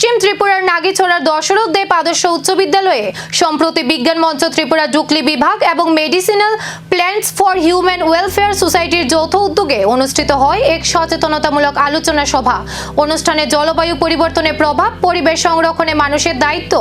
পশ্চিম ত্রিপুরার নাগিছড়ার দশরথ দেব আদর্শ উচ্চ বিদ্যালয়ে সম্প্রতি বিজ্ঞান মঞ্চ ত্রিপুরা জুকলি বিভাগ এবং medicinal plants for human welfare সোসাইটির যৌথ উদ্যোগে অনুষ্ঠিত হয় এক সচেতনতামূলক আলোচনা সভা। অনুষ্ঠানে জলবায়ু পরিবর্তনের প্রভাব, পরিবেশ সংরক্ষণে মানুষের দায়িত্ব,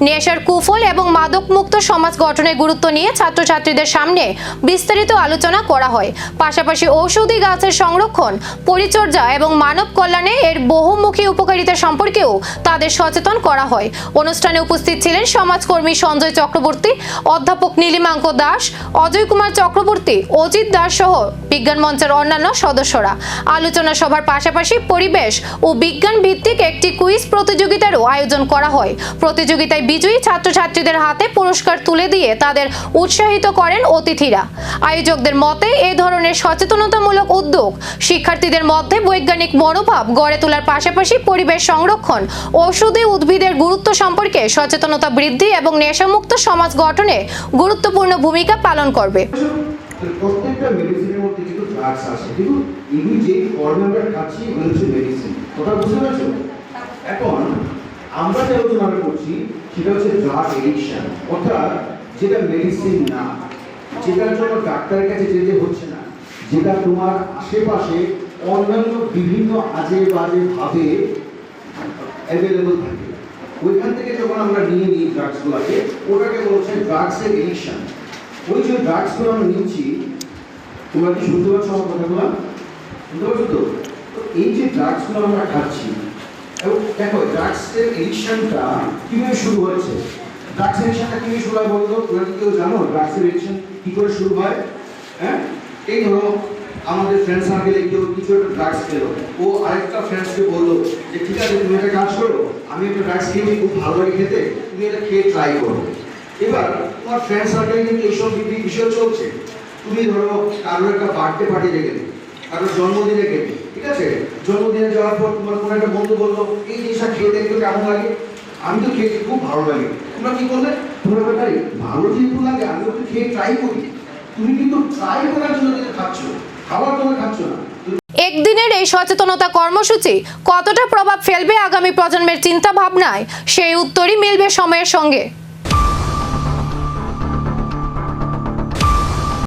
নেশার কুফল এবং মাদক মুক্ত সমাজ গঠনের গুরুত্ব নিয়ে ছাত্রছাত্রীদের সামনে বিস্তারিত আলোচনা করা হয়। পাশাপাশি ঔষধি গাছের সংরক্ষণ, পরিচর্যা এবং মানব কল্যাণে এর বহুমুখী উপকারিতা সম্পর্কেও তাদের সচেতন করা হয়। অনুষ্ঠানে উপস্থিত ছিলেন সমাজকর্মী সঞ্জয় চক্রবর্তী, অধ্যাপক নীলিমাঙ্ক দাস, অজয় কুমার চক্রবর্তী, অজিত দাস সহ বিজ্ঞান মঞ্চের অন্যান্য সদস্যরা। আলোচনা সভার পাশাপাশি পরিবেশ ও বিজ্ঞান ভিত্তিক একটি কুইজ প্রতিযোগিতারও আয়োজন করা হয়। প্রতিযোগিতায় বিজয়ী ছাত্রছাত্রীদের হাতে পুরস্কার তুলে দিয়ে তাদের উৎসাহিত করেন অতিথিরা। আয়োজকদের মতে এই ধরনের সচেতনতামূলক উদ্যোগ শিক্ষার্থীদের মধ্যে বৈজ্ঞানিক মনোভাব গড়ে তোলার পাশাপাশি পরিবেশ সংরক্ষণ, ঔষধি উদ্ভিদের গুরুত্ব সম্পর্কে সচেতনতা বৃদ্ধি এবং নেশামুক্ত সমাজ গঠনে গুরুত্বপূর্ণ ভূমিকা পালন করবে। প্রত্যেকটা মেডিসিনের মধ্যে কিন্তু ড্রাগস আছে, কিন্তু এগুলি যে ফর্মে আমরা খাচ্ছি এগুলো হচ্ছে মেডিসিন। কথা বুঝতে পারছো? এখন আমরা যে আলোচনা করছি সেটা হচ্ছে ড্রাগ এডিকশন, অর্থাৎ যেটা মেডিসিন না, যেটার জন্য ডাক্তারের কাছে যেতে হচ্ছে না, যেটা তোমার আশেপাশে অন্যান্য বিভিন্ন আজে বাজে ভাবে অ্যাভেলেবল থাকে, ওইখান থেকে যখন আমরা নিয়ে নিই ড্রাগসগুলোকে, ওটাকে বলছে ড্রাগসের এডিকশন। ওই যে ড্রাগসগুলো আমরা নিচ্ছি, তোমরা কি শুনতে পাচ্ছ আমার কথাগুলো? শুনতে পাচ্ছ তো? এই যে ড্রাগসগুলো আমরা খাচ্ছি, এবং দেখো ড্রাগসের এডিকশনটা কিভাবে শুরু হয়েছে। ড্রাগস এডিকশনটা কিভাবে শুরু হয় বলতো? তোমরা কি কেউ জানো ড্রাগসের এডিকশন কি করে শুরু হয়? হ্যাঁ, এই ধরো আমাদের ফ্রেন্ড সার্কেলে কেউ কিছু একটা ড্রাগস খেলো, ও আরেকটা ফ্রেন্ডসকে বললো যে ঠিক আছে তুমি একটা কাজ করো, আমি একটা ড্রাগস খেয়েছি, খুব ভালো লাগে খেতে, তুমি এটা খেয়ে ট্রাই করো। এবার তোমার ফ্রেন্ড সার্কেলে কিন্তু এইসব বিষয় চলছে। তুমি ধরো কারোর একটা বার্থডে পার্টি রেখে দিই, কারোর জন্মদিনে গেলে, ঠিক আছে, জন্মদিনে যাওয়ার পর তোমার কোনো একটা বন্ধু বললো এই জিনিসটা খেয়ে দেখতে কেমন লাগে, আমি তো খেয়েছি খুব ভালো লাগে। তোমরা কি করলে? তোমরা ব্যাপারে ভালো যেহেতু লাগে আমি ওকে খেয়ে ট্রাই করি। তুমি কিন্তু ট্রাই করার জন্য খাচ্ছ, খাবার তোমরা খাচ্ছ না। একদিনের এই সচেতনতা কর্মসূচি কতটা প্রভাব ফেলবে আগামী প্রজন্মের চিন্তা ভাবনায়, সেই উত্তরই মিলবে সময়ের সঙ্গে।